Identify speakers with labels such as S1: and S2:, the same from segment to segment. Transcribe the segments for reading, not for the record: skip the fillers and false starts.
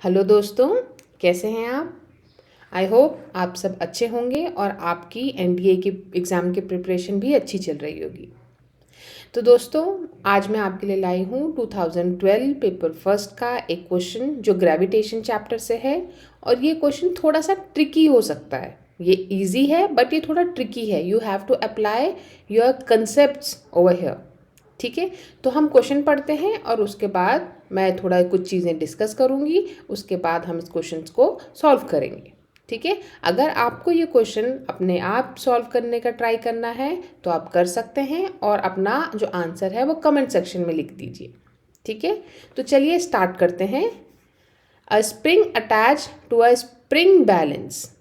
S1: Hello दोस्तों, कैसे हैं आप? आई होप आप सब अच्छे होंगे और आपकी एनडीए की एग्ज़ाम की प्रिपरेशन भी अच्छी चल रही होगी। तो दोस्तों, आज मैं आपके लिए लाई हूँ 2012 पेपर फर्स्ट का एक क्वेश्चन जो ग्रेविटेशन चैप्टर से है। और ये क्वेश्चन थोड़ा सा ट्रिकी हो सकता है। ये इजी है बट ये थोड़ा ट्रिकी है। You have to apply your concepts over here. ठीक है, तो हम क्वेश्चन पढ़ते हैं और उसके बाद मैं थोड़ा कुछ चीज़ें डिस्कस करूँगी। उसके बाद हम इस क्वेश्चन को सॉल्व करेंगे। ठीक है, अगर आपको ये क्वेश्चन अपने आप सॉल्व करने का ट्राई करना है तो आप कर सकते हैं और अपना जो आंसर है वो कमेंट सेक्शन में लिख दीजिए। ठीक है, तो चलिए स्टार्ट करते हैं। A spring attach to a spring balance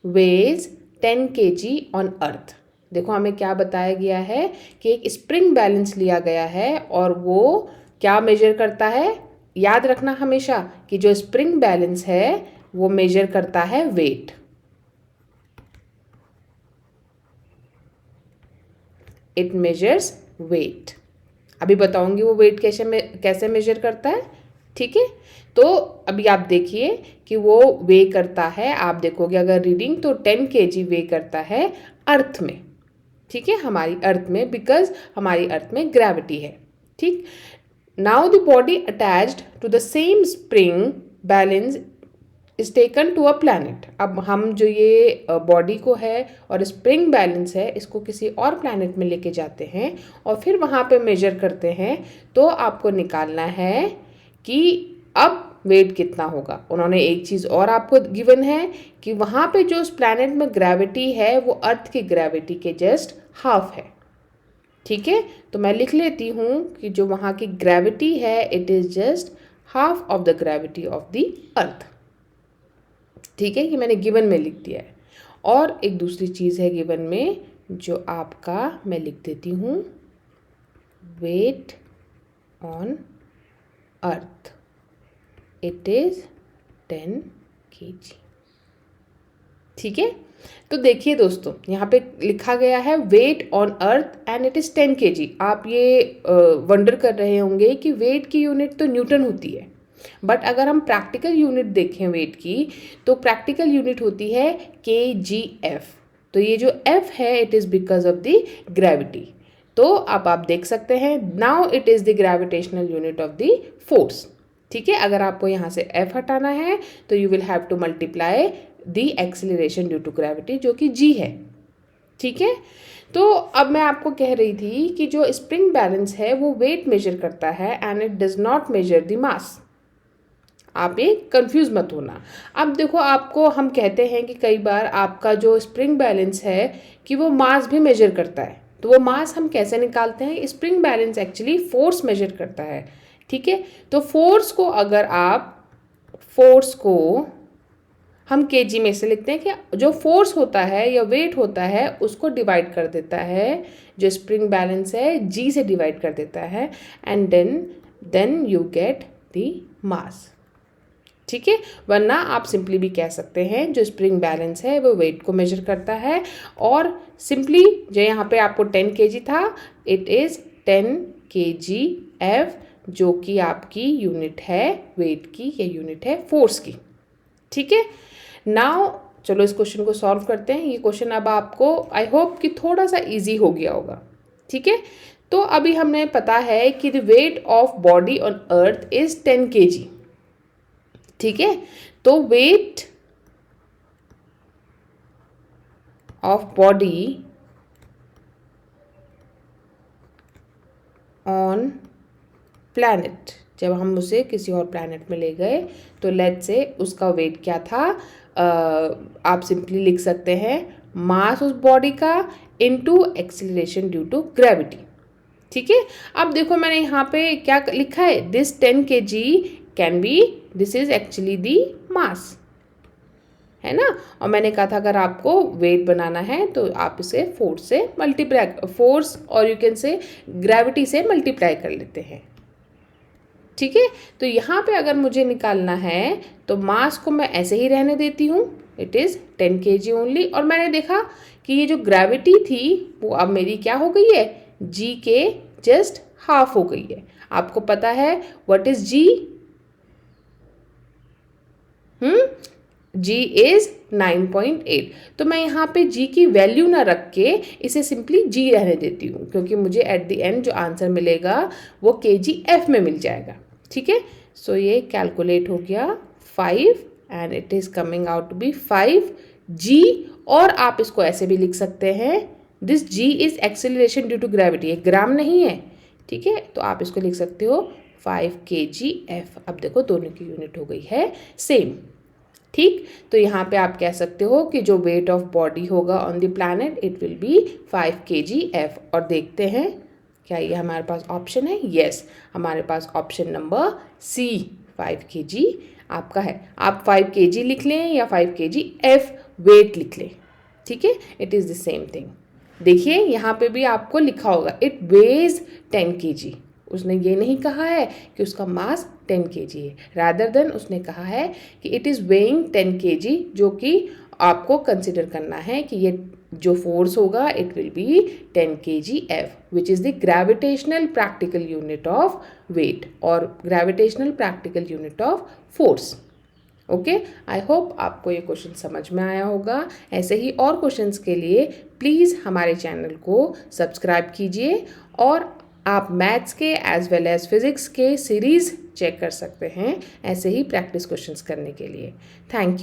S1: weighs 10 kg on earth. देखो हमें क्या बताया गया है कि एक स्प्रिंग बैलेंस लिया गया है और वो क्या मेजर करता है। याद रखना हमेशा कि जो स्प्रिंग बैलेंस है वो मेजर करता है वेट। It measures wait. अभी बताऊंगी वो वेट कैसे मेजर करता है। ठीक है, तो अभी आप देखिए कि वो वे करता है। आप देखोगे अगर रीडिंग तो 10 kg वे करता है अर्थ में। ठीक है, हमारी अर्थ में, बिकॉज हमारी अर्थ में ग्रेविटी है। ठीक, now the body attached to the same spring balance is taken to a planet. अब हम जो ये बॉडी को है और स्प्रिंग बैलेंस है इसको किसी और प्लैनेट में लेके जाते हैं और फिर वहाँ पे मेजर करते हैं। तो आपको निकालना है कि अब वेट कितना होगा। उन्होंने एक चीज़ और आपको गिवन है कि वहाँ पे जो उस प्लैनेट में ग्रेविटी है वो अर्थ की ग्रेविटी के जस्ट हाफ है। ठीक है, तो मैं लिख लेती हूँ कि जो वहाँ की ग्रेविटी है it is just half of the gravity of the earth. ठीक है, ये मैंने गिवन में लिख दिया है। और एक दूसरी चीज़ है गिवन में जो आपका मैं लिख देती हूँ, weight on earth it is 10 kg। ठीक है, तो देखिए दोस्तों यहाँ पे लिखा गया है weight on earth and it is 10 kg। आप ये वंडर कर रहे होंगे कि वेट की यूनिट तो न्यूटन होती है, बट अगर हम प्रैक्टिकल यूनिट देखें वेट की तो प्रैक्टिकल यूनिट होती है kgf। तो ये जो f है it is because of the gravity. तो अब आप देख सकते हैं now it is the gravitational unit of the force. ठीक है, अगर आपको यहाँ से f हटाना है तो you will have to multiply the acceleration due to gravity जो कि g है। ठीक है, तो अब मैं आपको कह रही थी कि जो स्प्रिंग बैलेंस है वो वेट मेजर करता है and it does not measure the mass. आप ये कंफ्यूज मत होना। अब देखो आपको हम कहते हैं कि कई बार आपका जो स्प्रिंग बैलेंस है कि वो मास भी मेजर करता है। तो वो मास हम कैसे निकालते हैं? Spring balance actually force measure करता है। ठीक है, तो फोर्स को हम केजी में से लिखते हैं कि जो फोर्स होता है या वेट होता है उसको डिवाइड कर देता है, जो स्प्रिंग बैलेंस है जी से डिवाइड कर देता है and then you get the mass. ठीक है, वरना आप सिंपली भी कह सकते हैं जो स्प्रिंग बैलेंस है वो वेट को मेजर करता है। और सिंपली जो यहाँ पे आपको 10 kg था इट इज़ 10 kgf जो कि आपकी यूनिट है वेट की या यूनिट है फोर्स की। ठीक है, नाउ चलो इस क्वेश्चन को सॉल्व करते हैं। ये क्वेश्चन अब आपको आई होप कि थोड़ा सा इजी हो गया होगा। ठीक है, तो अभी हमें पता है कि the weight of body on earth is 10 kg। ठीक है, तो weight of body on planet, जब हम उसे किसी और प्लैनेट में ले गए तो लेट्स से उसका वेट क्या था। आप सिंपली लिख सकते हैं मास उस बॉडी का into acceleration due to gravity. ठीक है, अब देखो मैंने यहाँ पे क्या लिखा है, this 10 kg can be, this is actually the mass, है ना। और मैंने कहा था अगर आपको वेट बनाना है तो आप इसे फोर्स और यू कैन से ग्रेविटी से मल्टीप्लाई कर लेते हैं। ठीक है, तो यहाँ पे अगर मुझे निकालना है तो मास को मैं ऐसे ही रहने देती हूँ, इट इज़ 10 kg ओनली। और मैंने देखा कि ये जो ग्रेविटी थी वो अब मेरी क्या हो गई है, जी के जस्ट हाफ हो गई है। आपको पता है what is g? g is 9.8। तो मैं यहाँ पे g की वैल्यू ना रख के इसे सिंपली g रहने देती हूँ, क्योंकि मुझे एट द एंड जो आंसर मिलेगा वो kgf में मिल जाएगा। ठीक है, सो ये कैलकुलेट हो गया 5 and it is coming out to be 5g। और आप इसको ऐसे भी लिख सकते हैं, this g is acceleration due to gravity, ये ग्राम नहीं है। ठीक है, तो आप इसको लिख सकते हो 5 kgf। अब देखो दोनों की यूनिट हो गई है सेम। ठीक, तो यहाँ पे आप कह सकते हो कि जो वेट ऑफ बॉडी होगा on the planet it will B 5 kgf। और देखते हैं क्या ये हमारे पास ऑप्शन है। यस, हमारे पास ऑप्शन नंबर सी 5 kg आपका है। आप 5 kg लिख लें या 5 kgf वेट लिख लें, ठीक है, it is the same thing. देखिए यहाँ पे भी आपको लिखा होगा इट वेज 10 kg। उसने ये नहीं कहा है कि उसका मास 10 kg है, रादर देन उसने कहा है कि इट इज़ वेइंग 10 kg, जो कि आपको कंसिडर करना है कि ये जो फोर्स होगा it will be 10 kgf which is the gravitational practical unit of weight और gravitational practical unit of force. Okay, I hope आपको ये क्वेश्चन समझ में आया होगा। ऐसे ही और क्वेश्चंस के लिए प्लीज़ हमारे चैनल को सब्सक्राइब कीजिए और आप मैथ्स के एज वेल एज फिज़िक्स के सीरीज़ चेक कर सकते हैं ऐसे ही प्रैक्टिस क्वेश्चंस करने के लिए। Thank you.